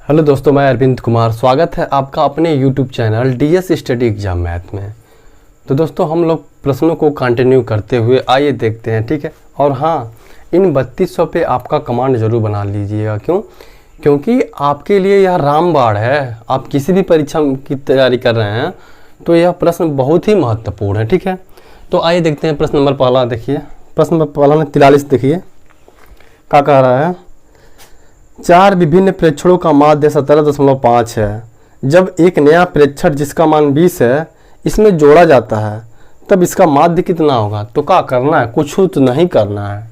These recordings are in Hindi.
हेलो दोस्तों, मैं अरविंद कुमार। स्वागत है आपका अपने YouTube channel DS study exam math में। तो दोस्तों, हम लोग प्रश्नों को कंटिन्यू करते हुए आइए देखते हैं, ठीक है। और हाँ, इन 3200 पे आपका कमांड ज़रूर बना लीजिएगा। क्योंकि आपके लिए यह रामबाण है। आप किसी भी परीक्षा की तैयारी कर रहे हैं तो यह प्रश्न बहुत ही महत्वपूर्ण है, ठीक है। तो आइए देखते हैं प्रश्न नंबर पहला। देखिए प्रश्न नंबर पहला में 43 देखिए क्या कह रहा है। 4 विभिन्न प्रेक्षणों का माध्य 17.5 है। जब एक नया प्रेक्षण जिसका मान 20 है इसमें जोड़ा जाता है तब इसका माध्य कितना होगा। तो क्या करना है, कुछ तो नहीं करना है।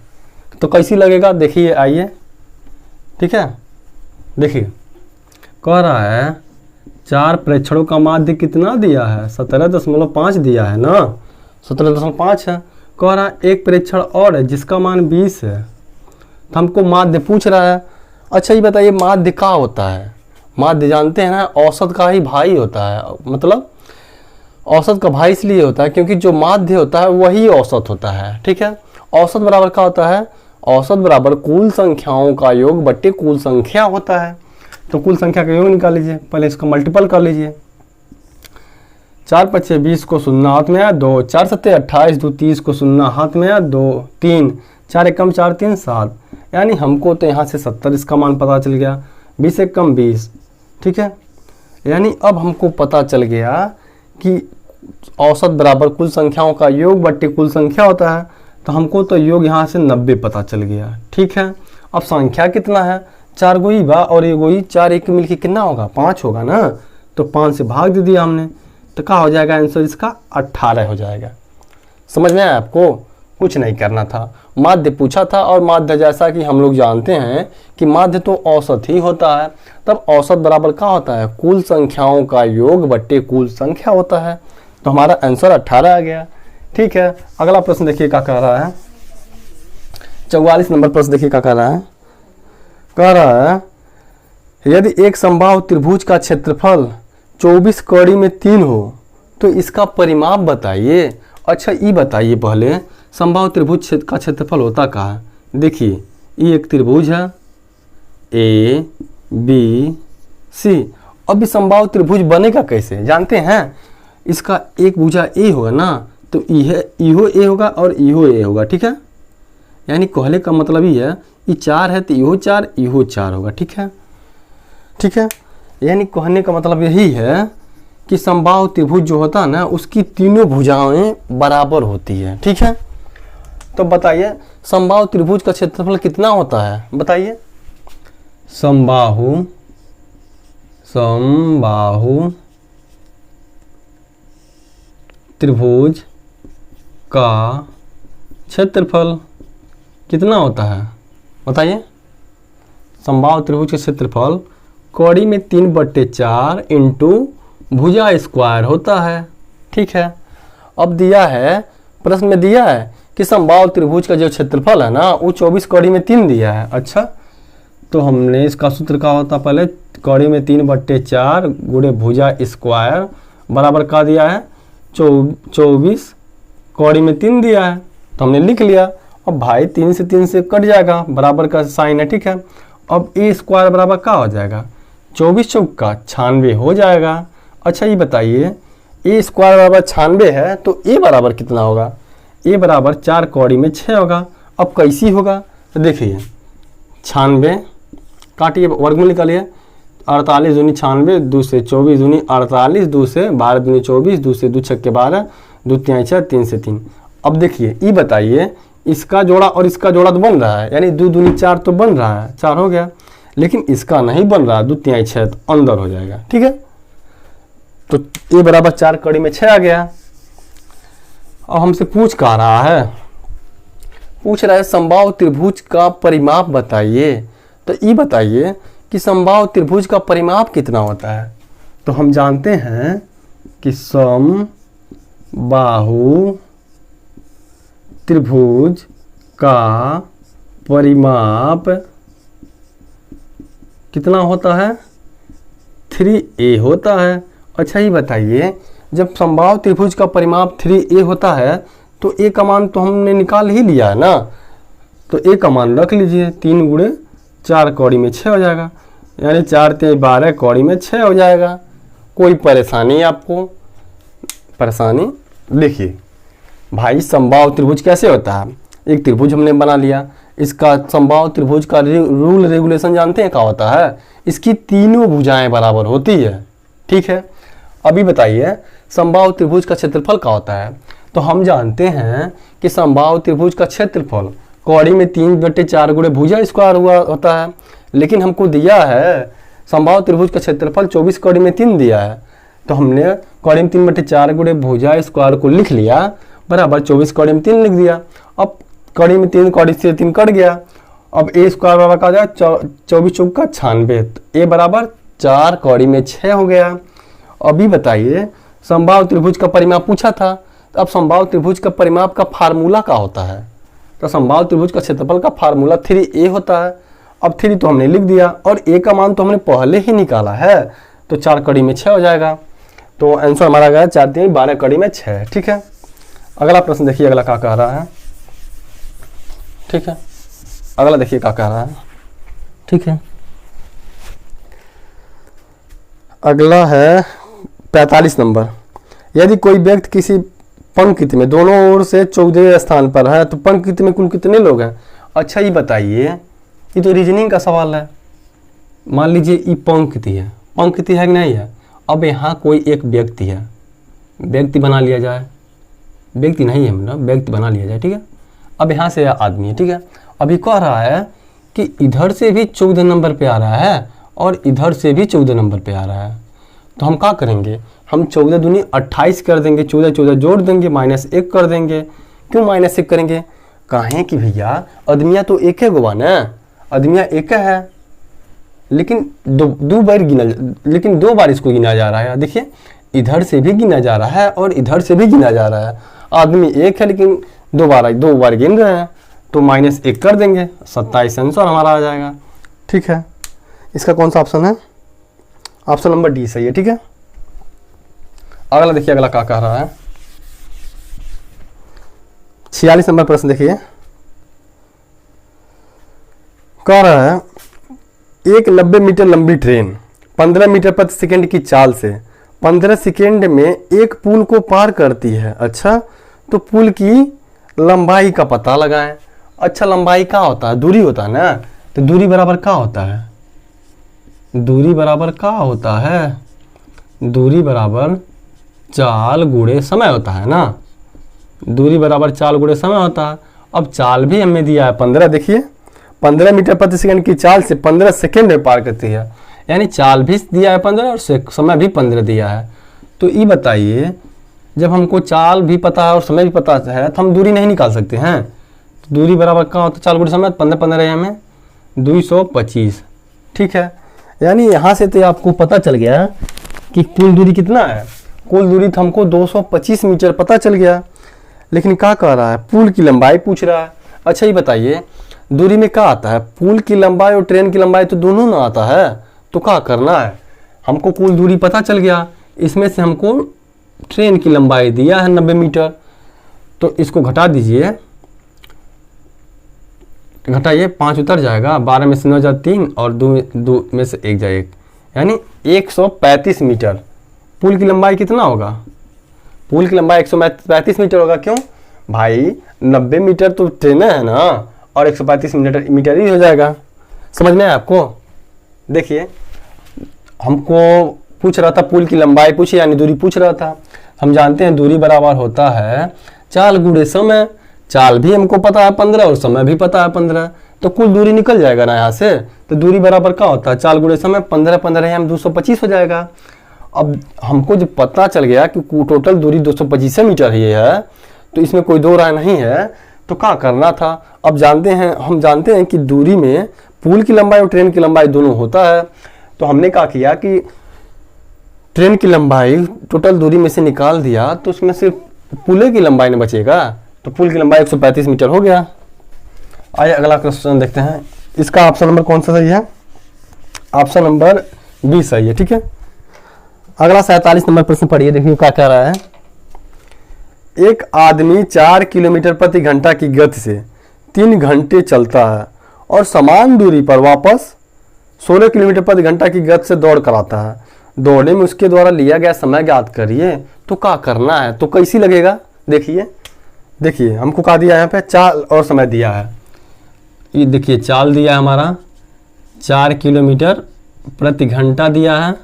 तो कैसी लगेगा देखिए, आइए, ठीक है। देखिए कह रहा है 4 प्रेक्षणों का माध्य कितना दिया है, 17.5 दिया है ना, 17.5 है। कह रहा है एक प्रेक्षण और है जिसका मान 20 है। तो हमको माध्य पूछ रहा है। अच्छा ये बताइए, माध्य क्या होता है। माध्य जानते हैं ना, औसत का ही भाई होता है। मतलब औसत का भाई इसलिए होता है क्योंकि जो माध्य होता है वही औसत होता है, ठीक है। औसत बराबर क्या होता है, औसत बराबर कुल संख्याओं का योग बट्टे कुल संख्या होता है। तो कुल संख्या का योग निकाल लीजिए, पहले इसका मल्टीपल कर लीजिए। 4 पच्चे 20 को 0 हाथ में आया 2, 4 सत्ते 28, 2 30 को 0 हाथ में आया 2, 3, 4 एकम 4 3 7। यानी हमको तो यहाँ से 70 इसका मान पता चल गया, 20 एकम 20, ठीक है। यानी अब हमको पता चल गया कि औसत बराबर कुल संख्याओं का योग बट्टे कुल संख्या होता है। तो हमको तो योग यहाँ से 90 पता चल गया, ठीक है। अब संख्या कितना है, 4 गोई बा और ये गोई 4 एक मिलके कितना होगा, 5 होगा ना। तो 5 से भाग दे दिया हमने, तो क्या हो जाएगा आंसर इसका 18 हो जाएगा। समझ में आया आपको, कुछ नहीं करना था। माध्य पूछा था और माध्य जैसा कि हम लोग जानते हैं कि माध्य तो औसत ही होता है। तब औसत बराबर क्या होता है, कुल संख्याओं का योग बट्टे कुल संख्या होता है। तो हमारा आंसर 18 आ गया, ठीक है। अगला प्रश्न देखिए क्या कह रहा है। 44 नंबर प्रश्न देखिए क्या कह रहा है। कह रहा है यदि एक समबाहु त्रिभुज का क्षेत्रफल 24 कड़ी में 3 हो तो इसका परिमाप बताइए। अच्छा ये बताइए पहले, समबाहु त्रिभुज का क्षेत्रफल होता कहाँ है। देखिए ये एक त्रिभुज है ए बी सी। अब इस समबाहु त्रिभुज बनेगा कैसे जानते हैं। इसका एक भुजा ए होगा ना, तो इहो ए होगा और इहो ए होगा, ठीक है। यानी कहले का मतलब ये है, ये 4 है तो इहो 4 होगा, ठीक है, ठीक है। यानी कहने का मतलब यही है कि समबाहु त्रिभुज जो होता है ना उसकी तीनों भुजाएं बराबर होती है, ठीक है। तो बताइए समबाहु त्रिभुज का क्षेत्रफल कितना होता है, बताइए। समबाहु त्रिभुज का क्षेत्रफल कितना होता है बताइए। समबाहु त्रिभुज का क्षेत्रफल कड़ी में 3/4 इंटू भुजा स्क्वायर होता है, ठीक है। अब दिया है, प्रश्न में दिया है कि समबाहु त्रिभुज का जो क्षेत्रफल है ना वो 24 कड़ी में 3 दिया है। अच्छा तो हमने इसका सूत्र क्या होता, पहले कड़ी में 3/4 गुणे भुजा स्क्वायर बराबर का दिया है 24 कड़ी में 3 दिया है, तो हमने लिख लिया। अब भाई 3 से 3 से कट जाएगा, बराबर का साइन है, ठीक है। अब ए स्क्वायर बराबर क्या हो जाएगा, 24 चौका 96 हो जाएगा। अच्छा ये बताइए ए स्क्वायर बराबर 96 है तो ए बराबर कितना होगा, ए बराबर 4 कौड़ी में 6 होगा। अब कैसी होगा तो देखिए 96 काटिए, वर्गमूल निकालिए। 48 दूनी 96, 2 से 24 दूनी 48, 2 से 12 दूनी 24, 2 से 2 छक्के 12, 2 3 6, 3 से 3। अब देखिए ये बताइए इसका जोड़ा और इसका जोड़ा तो बन रहा है, यानी 2 दूनी 4 तो बन रहा है, 4 हो गया। लेकिन इसका नहीं बन रहा, 2 3 6 तो अंदर हो जाएगा, ठीक है। तो ए बराबर 4 कड़ी में 6 आ गया। अब हमसे पूछ रहा है समबाहु त्रिभुज का परिमाप बताइए। तो ये बताइए कि समबाहु त्रिभुज का परिमाप कितना होता है। तो हम जानते हैं कि समबाहु त्रिभुज का परिमाप कितना होता है, 3a होता है। अच्छा ये बताइए जब समबाहु त्रिभुज का परिमाप 3a होता है तो a का मान तो हमने निकाल ही लिया है ना, तो a का मान रख लीजिए 3 गुणे 4 कौड़ी में 6 हो जाएगा। यानी 4 3 12 कौड़ी में 6 हो जाएगा। कोई परेशानी आपको? परेशानी देखिए भाई, समबाहु त्रिभुज कैसे होता है? एक त्रिभुज हमने बना लिया, इसका समबाहु त्रिभुज का रूल रेगुलेशन जानते हैं क्या होता है? इसकी तीनों भुजाएं बराबर होती है, ठीक है। अभी बताइए समबाहु त्रिभुज का क्षेत्रफल क्या होता है? तो हम जानते हैं कि समबाहु त्रिभुज का क्षेत्रफल कौड़ी में 3/4 गुणे भुजा स्क्वायर हुआ होता है, लेकिन हमको दिया है समबाहु त्रिभुज का क्षेत्रफल 24 कौड़ी में 3 दिया है, तो हमने कौड़ी में 3/4 गुणे भुजा स्क्वायर को लिख लिया बराबर 24 कौड़ी में 3 लिख दिया। अब कौड़ी में 3 कौड़ी से 3 कट गया, अब ए स्क्वायर बराबर का हो जाएगा 24 चौका 96, तो ए बराबर 4 कौड़ी में 6 हो गया। अभी बताइए समबाहु त्रिभुज का परिमाप पूछा था, तो अब समबाहु त्रिभुज का परिमाप का फार्मूला क्या होता है? तो समबाहु त्रिभुज का क्षेत्रफल का फार्मूला 3a होता है। अब 3 तो हमने लिख दिया और a का मान तो हमने पहले ही निकाला है, तो 4 कड़ी में 6 हो जाएगा। तो आंसर हमारा गया 4 3 12 कड़ी में 6, ठीक है। अगला प्रश्न देखिए, अगला क्या कह रहा है, ठीक है। अगला देखिए क्या कह रहा है, ठीक है। अगला है 45 नंबर। यदि कोई व्यक्ति किसी पंक्ति में दोनों ओर से 14 स्थान पर है तो पंक्ति में कुल कितने लोग हैं? अच्छा ये बताइए, ये तो रीजनिंग का सवाल है। मान लीजिए ये पंक्ति है, पंक्ति है कि नहीं है? अब यहाँ कोई एक व्यक्ति है, व्यक्ति बना लिया जाए, व्यक्ति नहीं है मतलब व्यक्ति बना लिया जाए, ठीक है। अब यहाँ से आदमी है, ठीक है। अभी कह रहा है कि इधर से भी 14 नंबर पे आ रहा है और इधर से भी 14 नंबर पे आ रहा है, तो हम क्या करेंगे? हम 14 दूनी 28 कर देंगे, 14 14 जोड़ देंगे, -1 कर देंगे। क्यों -1 करेंगे? कहें कि भैया आदमिया तो एक है गोवा ना, आदमिया एक है, लेकिन दो बार गिना, लेकिन 2 बार इसको गिना जा रहा है। देखिए इधर से भी गिना जा रहा है और इधर से भी गिना जा रहा है। आदमी एक है लेकिन 2 बार गिन रहे हैं, तो -1 कर देंगे, 27 आंसर हमारा आ जाएगा, ठीक है। इसका कौन सा ऑप्शन है? ऑप्शन नंबर डी सही है, ठीक है। अगला देखिए, अगला क्या कह रहा है, 46 नंबर प्रश्न देखिए। कह रहा है एक 90 मीटर लंबी ट्रेन 15 मीटर प्रति सेकंड की चाल से 15 सेकंड में एक पुल को पार करती है। अच्छा, तो पुल की लंबाई का पता लगाएं। अच्छा, लंबाई क्या होता है? दूरी होता है ना, तो दूरी बराबर क्या होता है? दूरी बराबर क्या होता है? दूरी बराबर चाल गुणे समय होता है ना, दूरी बराबर चाल गुणे समय होता है। अब चाल भी हमें दिया है 15, देखिए 15 मीटर प्रति सेकंड की चाल से 15 सेकंड में पार करती है, यानी चाल भी दिया है 15 और समय भी 15 दिया है। तो ये बताइए, जब हमको चाल भी पता है और समय भी पता है तो हम दूरी नहीं निकाल सकते हैं? तो दूरी बराबर क्या होता है? चाल गुणे समय, 15 15 है हमें 225, ठीक है। यानी यहाँ से तो आपको पता चल गया कि कुल दूरी कितना है। कुल दूरी तो हमको 225 मीटर पता चल गया, लेकिन क्या कह रहा है? पुल की लंबाई पूछ रहा है। अच्छा ये बताइए, दूरी में क्या आता है? पुल की लंबाई और ट्रेन की लंबाई तो दोनों ना आता है, तो क्या करना है? हमको कुल दूरी पता चल गया, इसमें से हमको ट्रेन की लंबाई दिया है 90 मीटर, तो इसको घटा दीजिए, घटाइए, 5 उतर जाएगा, 12 में से 9 जाए 3 और 2 में से 1 जाए 1, यानी 135 मीटर। पुल की लंबाई कितना होगा? पुल की लंबाई 135 मीटर होगा। क्यों भाई? 90 मीटर तो ट्रेन है ना, और 135 मीटर ही हो जाएगा। समझ में आया आपको? देखिए हमको पूछ रहा था पुल की लंबाई पूछी, यानी दूरी पूछ रहा था। हम जानते हैं दूरी बराबर होता है चाल गुणे समय। चाल भी हमको पता है 15 और समय भी पता है 15, तो कुल दूरी निकल जाएगा ना यहाँ से। तो दूरी बराबर क्या होता है? चाल गुणे समय, 15 15 हम 225 हो जाएगा। अब हमको जब पता चल गया कि टोटल दूरी 225 मीटर ही है, तो इसमें कोई दो राय नहीं है, तो क्या करना था? अब हम जानते हैं कि दूरी में पुल की लंबाई और ट्रेन की लंबाई दोनों होता है, तो हमने क्या किया कि ट्रेन की लंबाई टोटल दूरी में से निकाल दिया, तो उसमें सिर्फ पुल की लंबाई नहीं बचेगा, तो पुल की लंबाई 135 मीटर हो गया। आइए अगला क्वेश्चन देखते हैं। इसका ऑप्शन नंबर कौन सा सही है? ऑप्शन नंबर बी सही है, ठीक है। अगला 47 नंबर प्रश्न पढ़िए, देखिए क्या कह रहा है। एक आदमी 4 किलोमीटर प्रति घंटा की गति से 3 घंटे चलता है और समान दूरी पर वापस 16 किलोमीटर प्रति घंटा की गति से दौड़ कराता है, दौड़ने में उसके द्वारा लिया गया समय ज्ञात करिए। तो क्या करना है, तो कैसी लगेगा, देखिए हमको क्या दिया है यहाँ पे, चाल और समय दिया है। ये देखिए चाल दिया है हमारा 4 किलोमीटर प्रति घंटा दिया है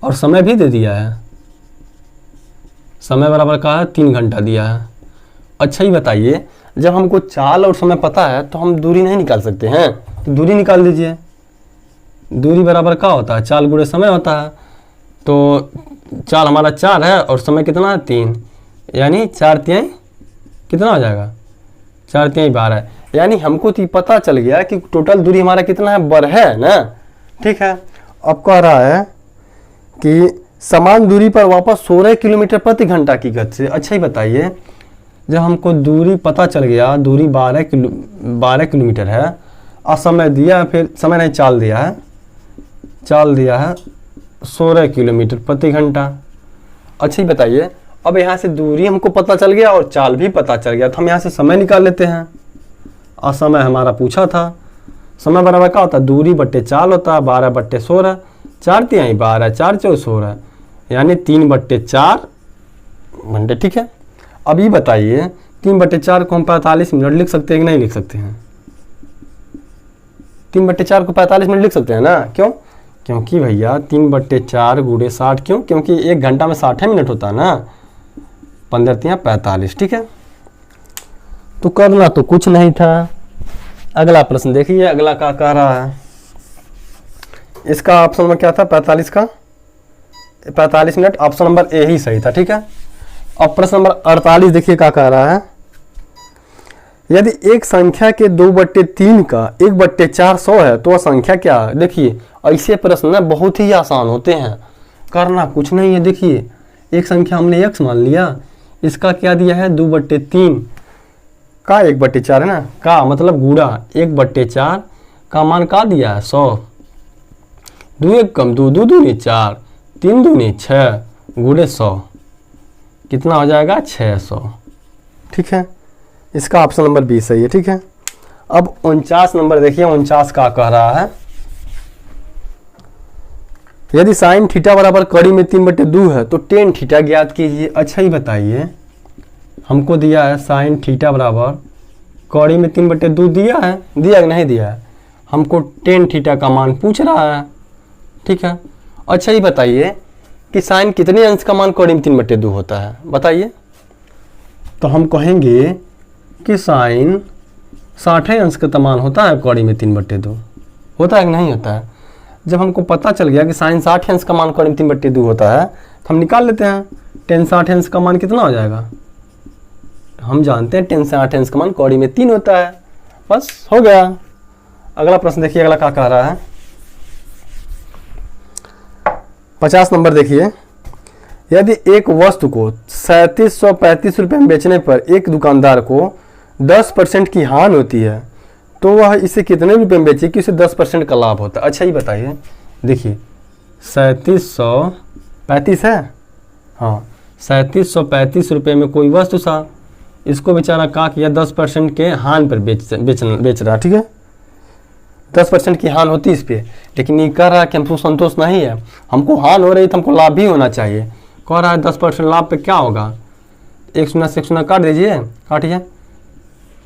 और समय भी दे दिया है, समय बराबर का है 3 घंटा दिया है। अच्छा ही बताइए, जब हमको चाल और समय पता है तो हम दूरी नहीं निकाल सकते हैं, तो दूरी निकाल दीजिए। दूरी बराबर क्या होता है, चाल गुणे समय होता है। तो चाल हमारा 4 है और समय कितना है 3, यानी 4 तिहाई कितना हो जाएगा, 4 तिहाई 12। यानी हमको तो पता चल गया कि टोटल दूरी हमारा कितना है, 12 है ना। ठीक है, अब कह रहा है कि समान दूरी पर वापस 16 किलोमीटर प्रति घंटा की गति से। अच्छा ही बताइए, जब हमको दूरी पता चल गया, दूरी 12 किलोमीटर है और समय दिया है, फिर समय नहीं चाल दिया है, चाल दिया है 16 किलोमीटर प्रति घंटा। अच्छा ही बताइए, अब यहाँ से दूरी हमको पता चल गया और चाल भी पता चल गया, तो हम यहाँ से समय निकाल लेते हैं। और समय हमारा पूछा था, समय बराबर क्या होता है, दूरी बट्टे चाल होता है, 12/16, 4 तिहाई 12, 4 चौक 16, यानी 3/4 घंटे। ठीक है, अब ये बताइए 3/4 को हम 45 मिनट लिख सकते हैं कि नहीं लिख सकते हैं? 3/4 को 45 मिनट लिख सकते हैं ना, क्यों? क्योंकि भैया 3/4 गुणे 60, क्यों? क्योंकि 1 घंटा में 60 मिनट होता है ना, 15 तिहाई 45। ठीक है, तो करना तो कुछ नहीं था। अगला प्रश्न देखिए, अगला क्या कह रहा है। इसका ऑप्शन में क्या था, 45 का 45 मिनट, ऑप्शन नंबर ए ही सही था। ठीक है, अब प्रश्न नंबर 48 देखिए क्या कह रहा है। यदि एक संख्या के 2/3 का 1/4 100 है तो वह संख्या क्या है? देखिए ऐसे प्रश्न ना बहुत ही आसान होते हैं, करना कुछ नहीं है। देखिए एक संख्या हमने x मान लिया, इसका क्या दिया है 2/3 का 1/4 है ना, का मतलब गुणा 1/4 का मान का दिया है 100, 2 1 कम 2, 2 दूनी 4, 3 दूनी 6 गुणे 100 कितना हो जाएगा 600। ठीक है, इसका ऑप्शन नंबर बी सही है। ठीक है, अब 49 नंबर देखिए, 49 का कह रहा है। यदि साइन थीटा बराबर कड़ी में 3/2 है तो टेन थीटा ज्ञात कीजिए। अच्छा ही बताइए, हमको दिया है साइन थीटा बराबर कड़ी में 3/2 दिया है, दिया कि नहीं दिया है? हमको टेन थीटा का मान पूछ रहा है। ठीक है, अच्छा ही बताइए कि साइन कितने अंश का मान कड़ी में 3/2 होता है, बताइए। तो हम कहेंगे कि साइन 60 अंश का मान होता है कड़ी में 3/2, होता है कि नहीं होता है? जब हमको पता चल गया कि साइन 60 अंश का मान कड़ी में 3/2 होता है तो हम निकाल लेते हैं टेन 60 अंश का मान कितना हो जाएगा। हम जानते हैं टेन 60 अंश का मान कड़ी में 3 होता है, बस हो गया। अगला प्रश्न देखिए, अगला क्या कह रहा है। 50 नंबर देखिए, यदि एक वस्तु को 3735 रुपये में बेचने पर एक दुकानदार को 10% की हानि होती है तो वह इसे कितने रुपये में बेचे कि उसे 10% का लाभ होता है? अच्छा ही बताइए। देखिए 3735 है, हाँ 3735 रुपये में कोई वस्तु था, इसको बेचारा का किया 10% के हानि पर बेच रहा। ठीक है, 10% की हानि होती है इस पर, लेकिन ये कह रहा है कि हमको संतोष नहीं है, हमको हानि हो रही तो हमको लाभ भी होना चाहिए। कह रहा है 10% लाभ पे क्या होगा, 1 शून्य से 1 शून्य काट दीजिए, काटिए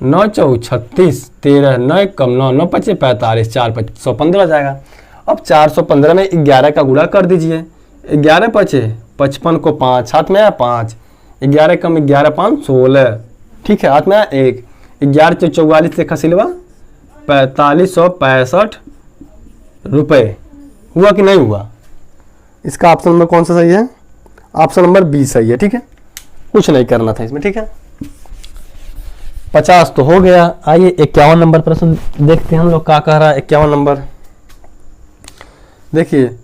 9 चौक 36, 13 9 कम 9 9 5 45, 4 115 जाएगा। अब 415 में 11 का गुणा कर दीजिए, 11 5 55 को 5 हाथ में आया 5, 11 कम 11 5 16, ठीक है हाथ में आया 1, 11 से 44 से खसिलवा 4565 रुपये हुआ कि नहीं हुआ? इसका ऑप्शन नंबर कौन सा सही है? ऑप्शन नंबर बी सही है। ठीक है, कुछ नहीं करना था इसमें। ठीक है, 50 तो हो गया। आइए 51 नंबर प्रश्न देखते हैं हम लोग क्या कह रहा है। 51 नंबर देखिए,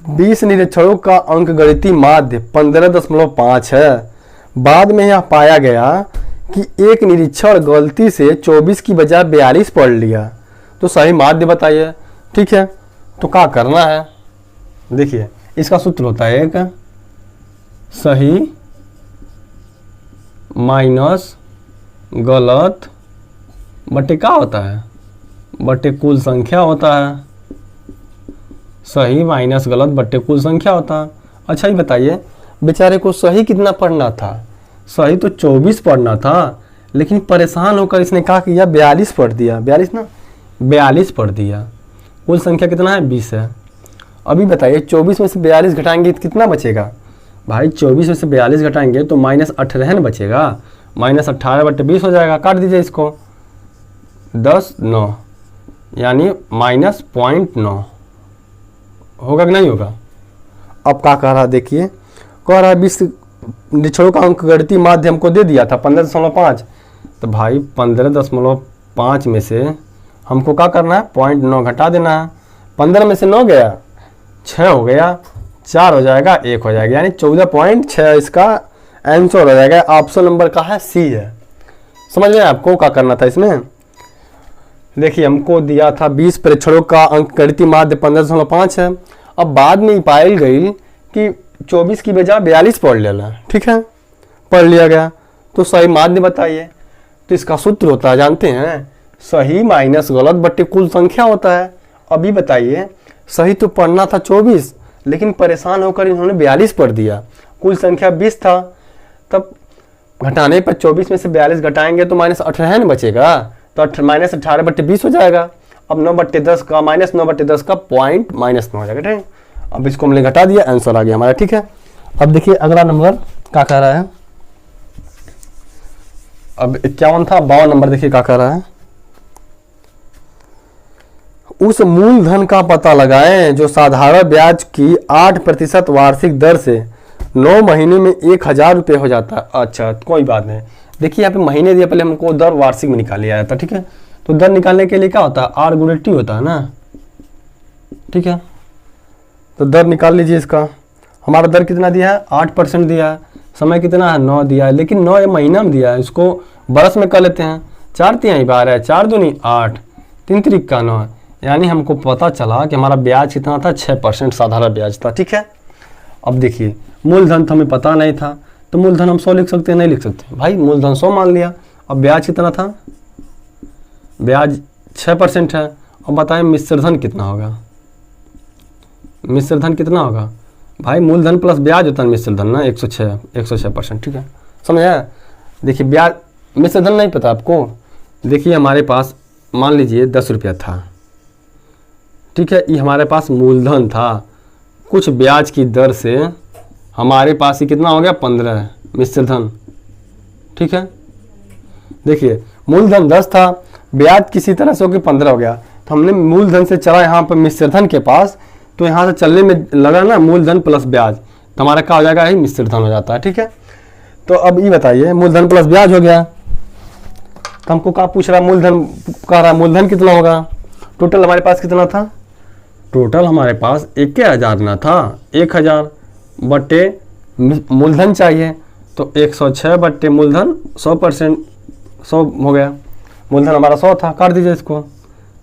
20 निरीक्षणों का अंक गणितीय माध्य 15.5 है। बाद में यह पाया गया कि एक निरीक्षण गलती से 24 की बजाय 42 पढ़ लिया, तो सही माध्य बताइए। ठीक है, तो क्या करना है? देखिए इसका सूत्र होता है एक सही माइनस गलत बटे क्या होता है, बटे कुल संख्या होता है। सही माइनस गलत बट्टे कुल संख्या होता है। अच्छा ये बताइए, बेचारे को सही कितना पढ़ना था? सही तो 24 पढ़ना था, लेकिन परेशान होकर इसने क्या किया, 42 पढ़ दिया। 42 पढ़ दिया। कुल संख्या कितना है, 20 है। अभी बताइए 24 में से 42 घटाएंगे तो कितना बचेगा? भाई 24 में से 42 घटाएंगे तो -18 न बचेगा। -18/20 हो जाएगा। काट दीजिए इसको, 10 9 यानी -0.9 होगा कि नहीं होगा? अब क्या कह रहा है देखिए, कह रहा है 20 निछड़ों का अंक गणितीय माध्यम को दे दिया था 15.5। तो भाई 15.5 में से हमको क्या करना है, 0.9 घटा देना है। 15 में से 9 गया, 6 हो गया, 4 हो जाएगा, 1 हो जाएगा, यानी 14.6 इसका आंसर हो जाएगा। ऑप्शन नंबर का है सी है। समझ में आपको क्या करना था इसमें? देखिए हमको दिया था 20 परीक्षणों का अंक गणितीय माध्य 15.5 है। अब बाद में पाई गई कि 24 की बजाय 42 पढ़ लेना, ठीक है, पढ़ लिया गया। तो सही माध्य बताइए। तो इसका सूत्र होता है, जानते हैं, सही माइनस गलत बट्टे कुल संख्या होता है। अभी बताइए, सही तो पढ़ना था 24, लेकिन परेशान होकर इन्होंने 42 पढ़ दिया। कुल संख्या 20 था, तब घटाने पर 24 में से 42 घटाएंगे तो -18 न बचेगा, तो -18/20 हो जाएगा। अब 9/10 का -9/10 का पॉइंट -9 हो जाएगा, ठीक है। अब इसको हमने घटा दिया, आंसर आ गया हमारा, ठीक है। अब देखिए अगला नंबर क्या कह रहा है। अब 51 था, 52 नंबर देखिए क्या कह रहा है। उस मूलधन का पता लगाएं जो साधारण ब्याज की 8% वार्षिक दर से 9 महीने में 1000 रुपये हो जाता है। अच्छा कोई बात नहीं, देखिए यहाँ पे महीने दिया, पहले हमको दर वार्षिक में निकाल लिया था, ठीक है। तो दर निकालने के लिए क्या होता है, R × T होता है ना, ठीक है। तो दर निकाल लीजिए इसका। हमारा दर कितना दिया है, 8% दिया है। समय कितना है, 9 दिया है, लेकिन 9 ये महीना में दिया है, इसको बरस में कर लेते हैं। 4 तिहाई 12, 4 दूनी 8, 3 त्रिक का 9, यानी हमको पता चला कि हमारा ब्याज कितना था, 6% साधारण ब्याज था, ठीक है। अब देखिए मूलधन तो हमें पता नहीं था, तो मूलधन हम 100 लिख सकते हैं, नहीं लिख सकते भाई, मूलधन 100 मान लिया। अब ब्याज कितना था, ब्याज 6% है। अब बताएं मिश्रधन कितना होगा, मिश्रधन कितना होगा भाई, मूलधन प्लस ब्याज होता है मिश्रधन ना, 106%, ठीक है, समझ आया। देखिए ब्याज मिश्रधन नहीं पता आपको, देखिए हमारे पास मान लीजिए 10 रुपया था, ठीक है, ये हमारे पास मूलधन था, कुछ ब्याज की दर से हमारे पास ये कितना हो गया, 15 मिश्रधन, ठीक है। देखिए मूलधन 10 था, ब्याज किसी तरह से होकर 15 हो गया, तो हमने मूलधन से चला यहाँ पर मिश्रधन के पास, तो यहाँ से चलने में लगा ना मूलधन प्लस ब्याज, तो हमारा क्या हो जाएगा, ही मिश्रधन हो जाता है, ठीक है। तो अब ये बताइए मूलधन प्लस ब्याज हो गया, तो हमको क्या पूछ रहा है, मूलधन कह रहा है, मूलधन कितना होगा, टोटल हमारे पास कितना था, टोटल हमारे पास 1000 ना था, 1000 बट्टे मूलधन चाहिए, तो 106 बट्टे मूलधन 100%, 100 हो गया। मूलधन हमारा 100 था, काट दीजिए इसको,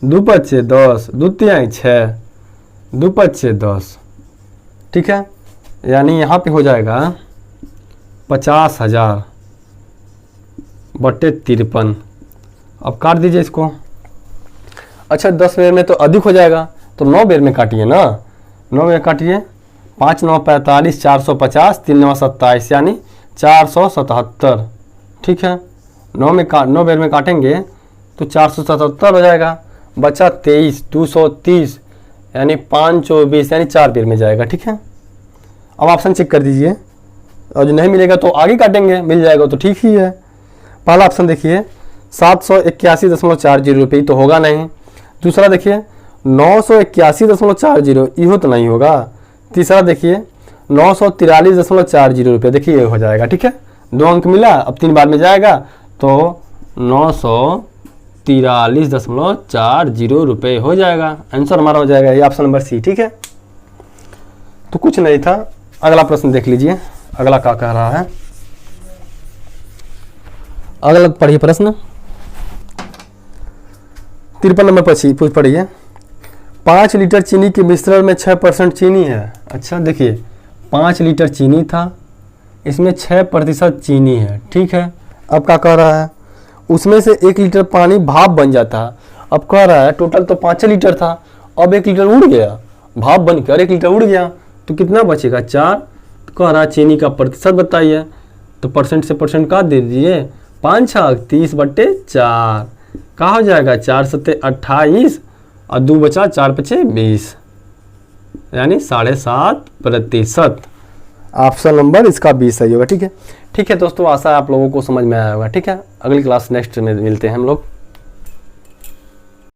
2 5 10, 2 3 6, 2 5 10, ठीक है, यानी यहाँ पे हो जाएगा 50,000 बट्टे 53। अब काट दीजिए इसको। अच्छा 10 बेर में तो अधिक हो जाएगा, तो 9 बेर में काटिए ना, 9 बेर काटिए, 5 9 45, 450, 3 9 27, यानी 477, ठीक है। 9 बेर में काटेंगे तो 477 हो जाएगा, बचा 23, 230, यानी 524, यानी 4 बेर में जाएगा, ठीक है। अब ऑप्शन चेक कर दीजिए, और जो नहीं मिलेगा तो आगे काटेंगे, मिल जाएगा तो ठीक ही है। पहला ऑप्शन देखिए 781.40 रुपये तो होगा नहीं। दूसरा देखिए 981.40, इहो तो नहीं होगा। तीसरा देखिए 943.40 रुपये, देखिए ये हो जाएगा, ठीक है। 2 अंक मिला, अब 3 बार में जाएगा तो 943.40 रुपये हो जाएगा, आंसर हमारा हो जाएगा, ये ऑप्शन नंबर सी, ठीक है। तो कुछ नहीं था। अगला प्रश्न देख लीजिए, अगला क्या कह रहा है, अगला पढ़िए प्रश्न 53 नंबर पर पढ़िए। 5 लीटर चीनी के मिश्रण में 6% चीनी है। अच्छा देखिए 5 लीटर चीनी था, इसमें 6% चीनी है, ठीक है। अब क्या कह रहा है, उसमें से 1 लीटर पानी भाप बन जाता है। अब कह रहा है टोटल तो 5 लीटर था, अब 1 लीटर उड़ गया, भाप बनकर 1 लीटर उड़ गया तो कितना बचेगा 4। तो कह रहा चीनी का प्रतिशत बताइए, तो परसेंट से परसेंट काट दे दीजिए, 5 छक 30/4 कहा हो जाएगा 4 सत्ते 28 और 2 बचा 4 पचे 20 यानी 7.5%। ऑप्शन नंबर इसका 20 सही होगा। ठीक है दोस्तों, आशा है आप लोगों को समझ में आया होगा। ठीक है, अगली क्लास नेक्स्ट में मिलते हैं हम लोग।